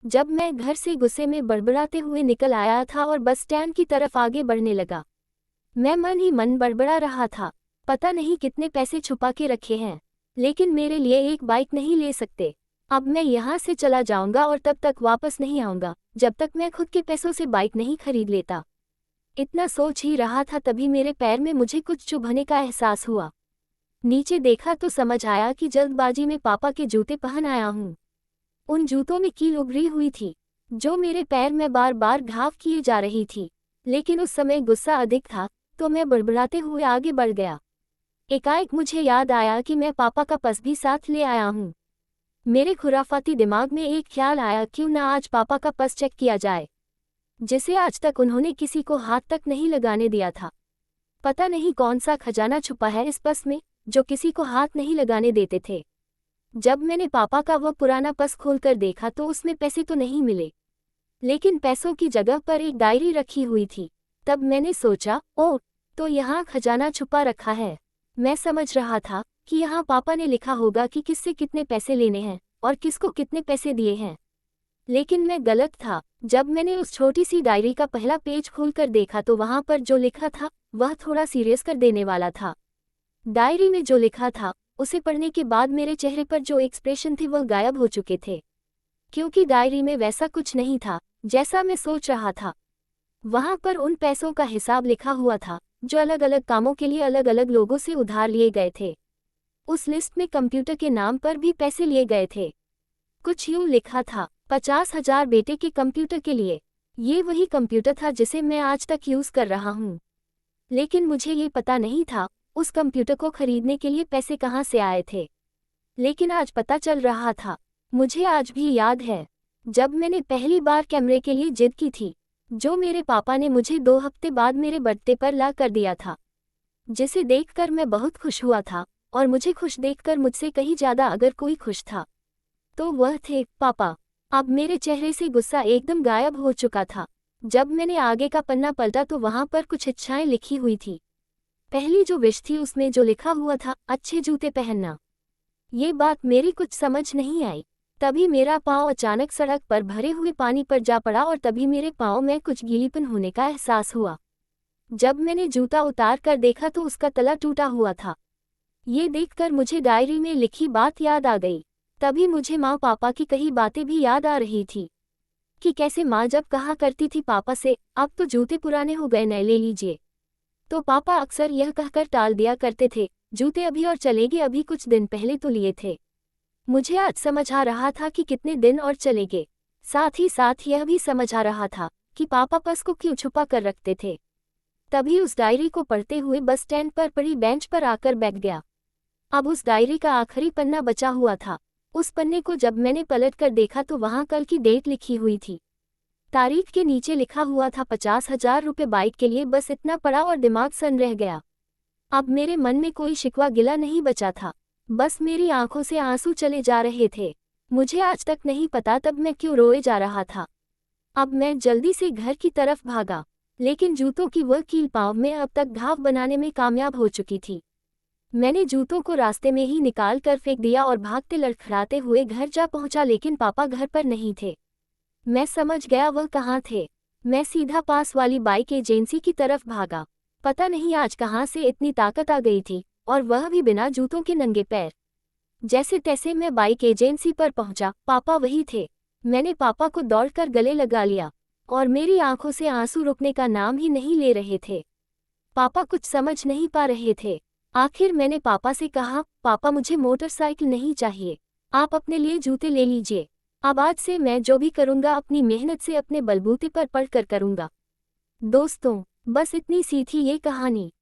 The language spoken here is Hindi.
जब मैं घर से गुस्से में बड़बड़ाते हुए निकल आया था और बस स्टैंड की तरफ आगे बढ़ने लगा। मैं मन ही मन बड़बड़ा रहा था, पता नहीं कितने पैसे छुपा के रखे हैं, लेकिन मेरे लिए एक बाइक नहीं ले सकते। अब मैं यहाँ से चला जाऊंगा और तब तक वापस नहीं आऊंगा जब तक मैं खुद के पैसों से बाइक नहीं खरीद लेता। इतना सोच ही रहा था तभी मेरे पैर में मुझे कुछ चुभने का एहसास हुआ। नीचे देखा तो समझ आया कि जल्दबाजी में पापा के जूते पहन आया हूँ। उन जूतों में कील उभरी हुई थी, जो मेरे पैर में बार बार घाव किए जा रही थी। लेकिन उस समय गुस्सा अधिक था, तो मैं बड़बड़ाते हुए आगे बढ़ गया। एकाएक मुझे याद आया कि मैं पापा का पर्स भी साथ ले आया हूँ। मेरे खुराफाती दिमाग में एक ख्याल आया, क्यों ना आज पापा का पर्स चेक किया जाए, जिसे आज तक उन्होंने किसी को हाथ तक नहीं लगाने दिया था। पता नहीं कौन सा खजाना छुपा है इस पर्स में, जो किसी को हाथ नहीं लगाने देते थे। जब मैंने पापा का वह पुराना पर्स खोलकर देखा तो उसमें पैसे तो नहीं मिले, लेकिन पैसों की जगह पर एक डायरी रखी हुई थी। तब मैंने सोचा, ओह, तो यहाँ खजाना छुपा रखा है। मैं समझ रहा था कि यहाँ पापा ने लिखा होगा कि किससे कितने पैसे लेने हैं और किसको कितने पैसे दिए हैं। लेकिन मैं गलत था। जब मैंने उस छोटी सी डायरी का पहला पेज खोलकर देखा तो वहाँ पर जो लिखा था वह थोड़ा सीरियस कर देने वाला था। डायरी में जो लिखा था उसे पढ़ने के बाद मेरे चेहरे पर जो एक्सप्रेशन थे वह गायब हो चुके थे, क्योंकि डायरी में वैसा कुछ नहीं था जैसा मैं सोच रहा था। वहाँ पर उन पैसों का हिसाब लिखा हुआ था जो अलग अलग कामों के लिए अलग अलग लोगों से उधार लिए गए थे। उस लिस्ट में कंप्यूटर के नाम पर भी पैसे लिए गए थे। कुछ यूं लिखा था, 50,000 बेटे के कंप्यूटर के लिए। ये वही कंप्यूटर था जिसे मैं आज तक यूज़ कर रहा हूँ। लेकिन मुझे ये पता नहीं था उस कंप्यूटर को खरीदने के लिए पैसे कहाँ से आए थे। लेकिन आज पता चल रहा था। मुझे आज भी याद है जब मैंने पहली बार कैमरे के लिए जिद की थी, जो मेरे पापा ने मुझे 2 हफ्ते बाद मेरे बर्थडे पर ला कर दिया था, जिसे देखकर मैं बहुत खुश हुआ था। और मुझे खुश देखकर मुझसे कहीं ज़्यादा अगर कोई खुश था तो वह थे पापा। अब मेरे चेहरे से गुस्सा एकदम गायब हो चुका था। जब मैंने आगे का पन्ना पलटा तो वहाँ पर कुछ इच्छाएं लिखी हुई थी। पहली जो विश थी उसमें जो लिखा हुआ था, अच्छे जूते पहनना। ये बात मेरी कुछ समझ नहीं आई। तभी मेरा पाँव अचानक सड़क पर भरे हुए पानी पर जा पड़ा और तभी मेरे पाँव में कुछ गीलीपन होने का एहसास हुआ। जब मैंने जूता उतार कर देखा तो उसका तला टूटा हुआ था। ये देखकर मुझे डायरी में लिखी बात याद आ गई। तभी मुझे माँ पापा की कही बातें भी याद आ रही थी कि कैसे माँ जब कहा करती थी पापा से, अब तो जूते पुराने हो गए, नए ले लीजिए, तो पापा अक्सर यह कहकर टाल दिया करते थे, जूते अभी और चलेंगे, अभी कुछ दिन पहले तो लिए थे। मुझे आज समझ आ रहा था कि कितने दिन और चलेंगे। साथ ही साथ यह भी समझ आ रहा था कि पापा पर्स को क्यों छुपा कर रखते थे। तभी उस डायरी को पढ़ते हुए बस स्टैंड पर पड़ी बेंच पर आकर बैठ गया। अब उस डायरी का आखिरी पन्ना बचा हुआ था। उस पन्ने को जब मैंने पलट कर देखा तो वहाँ कल की डेट लिखी हुई थी। तारीख के नीचे लिखा हुआ था 50,000 रुपये बाइक के लिए। बस इतना पड़ा और दिमाग सन रह गया। अब मेरे मन में कोई शिकवा गिला नहीं बचा था, बस मेरी आंखों से आंसू चले जा रहे थे। मुझे आज तक नहीं पता तब मैं क्यों रोए जा रहा था। अब मैं जल्दी से घर की तरफ भागा, लेकिन जूतों की वह कील पाँव में अब तक घाव बनाने में कामयाब हो चुकी थी। मैंने जूतों को रास्ते में ही निकाल कर फेंक दिया और भागते लड़खड़ाते हुए घर जा पहुंचा, लेकिन पापा घर पर नहीं थे। मैं समझ गया वह कहाँ थे। मैं सीधा पास वाली बाइक एजेंसी की तरफ भागा। पता नहीं आज कहाँ से इतनी ताकत आ गई थी, और वह भी बिना जूतों के नंगे पैर। जैसे तैसे मैं बाइक एजेंसी पर पहुंचा, पापा वही थे। मैंने पापा को दौड़कर गले लगा लिया, और मेरी आंखों से आंसू रुकने का नाम ही नहीं ले रहे थे। पापा कुछ समझ नहीं पा रहे थे। आखिर मैंने पापा से कहा, पापा मुझे मोटरसाइकिल नहीं चाहिए, आप अपने लिए जूते ले लीजिए। अब आज से मैं जो भी करूँगा अपनी मेहनत से अपने बलबूते पर पढ़कर करूँगा। दोस्तों, बस इतनी सी थी ये कहानी।